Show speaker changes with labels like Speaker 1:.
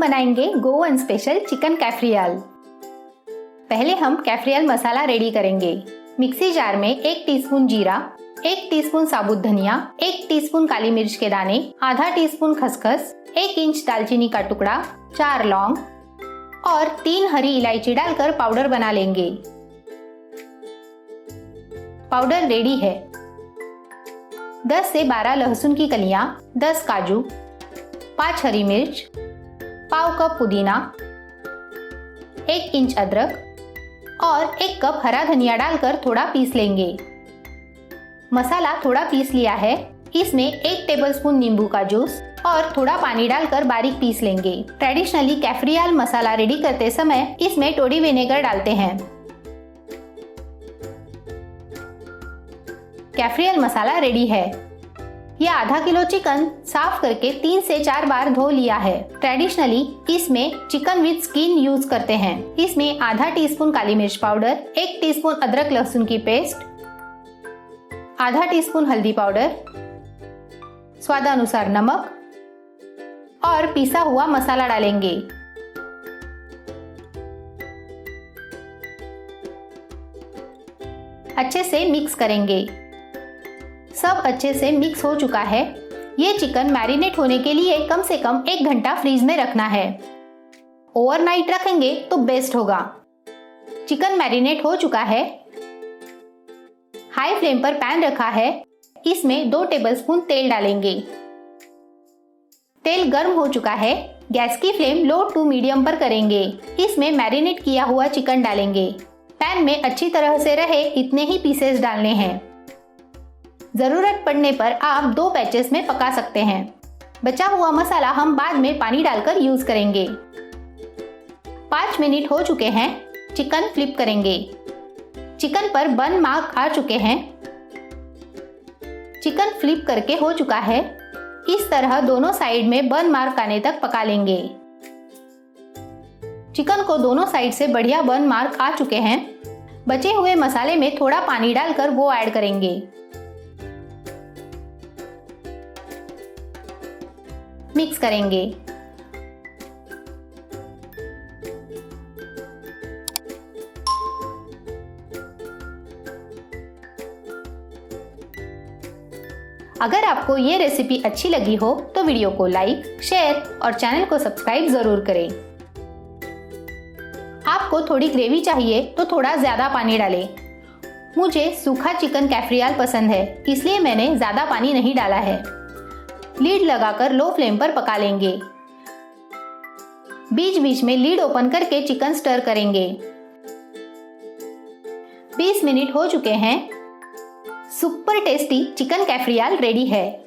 Speaker 1: बनाएंगे Goan special chicken cafreal. पहले हम कैफ्रियल मसाला रेडी करेंगे। मिक्सी जार में 1 टीस्पून जीरा, 1 टीस्पून साबुत धनिया, 1 टीस्पून काली मिर्च के दाने, आधा टीस्पून खसखस, 1 इंच दालचीनी का टुकड़ा, 4 लौंग और 3 हरी इलायची डालकर पाउडर बना लेंगे। पाउडर रेडी है। 10 से 12 लहसुन की कलियां, 10 काजू, 5 हरी मिर्च, पाव कप पुदीना, 1 इंच अदरक और 1 कप हरा धनिया डालकर थोड़ा पीस लेंगे। मसाला थोड़ा पीस लिया है। इसमें 1 टेबलस्पून नींबू का जूस और थोड़ा पानी डालकर बारीक पीस लेंगे। ट्रेडिशनली कैफ्रियल मसाला रेडी करते समय इसमें टोडी विनेगर डालते हैं। कैफ्रियल मसाला रेडी है। यह आधा किलो चिकन साफ करके 3 से 4 बार धो लिया है। ट्रेडिशनली इसमें चिकन विद स्किन यूज करते हैं। इसमें आधा टीस्पून काली मिर्च पाउडर, 1 टीस्पून अदरक लहसुन की पेस्ट, आधा टीस्पून हल्दी पाउडर, स्वादानुसार नमक और पिसा हुआ मसाला डालेंगे। अच्छे से मिक्स करेंगे। सब अच्छे से मिक्स हो चुका है। ये चिकन मैरिनेट होने के लिए कम से कम 1 घंटा फ्रीज में रखना है। ओवरनाइट रखेंगे तो बेस्ट होगा। चिकन मैरिनेट हो चुका है। हाई फ्लेम पर पैन रखा है। इसमें 2 टेबलस्पून तेल डालेंगे। तेल गर्म हो चुका है। गैस की फ्लेम लो टू मीडियम पर करेंगे। इसमें मैरिनेट किया हुआ चिकन डालेंगे। पैन में अच्छी तरह से रहे इतने ही पीसेस डालने हैं। जरूरत पड़ने पर आप 2 बैचेस में पका सकते हैं। बचा हुआ मसाला हम बाद में पानी डालकर यूज करेंगे। 5 मिनट हो चुके हैं। चिकन फ्लिप करेंगे। चिकन पर बर्न मार्क आ चुके हैं। चिकन फ्लिप करके हो चुका है। इस तरह दोनों साइड में बर्न मार्क आने तक पका लेंगे। चिकन को दोनों साइड से बढ़िया बर्न मार्क आ चुके हैं। बचे हुए मसाले में थोड़ा पानी डालकर वो ऐड करेंगे। मिक्स करेंगे। अगर आपको ये रेसिपी अच्छी लगी हो तो वीडियो को लाइक, शेयर और चैनल को सब्सक्राइब जरूर करें। आपको थोड़ी ग्रेवी चाहिए तो थोड़ा ज्यादा पानी डालें। मुझे सूखा चिकन कैफ्रियल पसंद है, इसलिए मैंने ज्यादा पानी नहीं डाला है। लीड लगाकर लो फ्लेम पर पका लेंगे। बीच बीच में लीड ओपन करके चिकन स्टर करेंगे। 20 मिनट हो चुके हैं। Super tasty chicken cafreal ready है।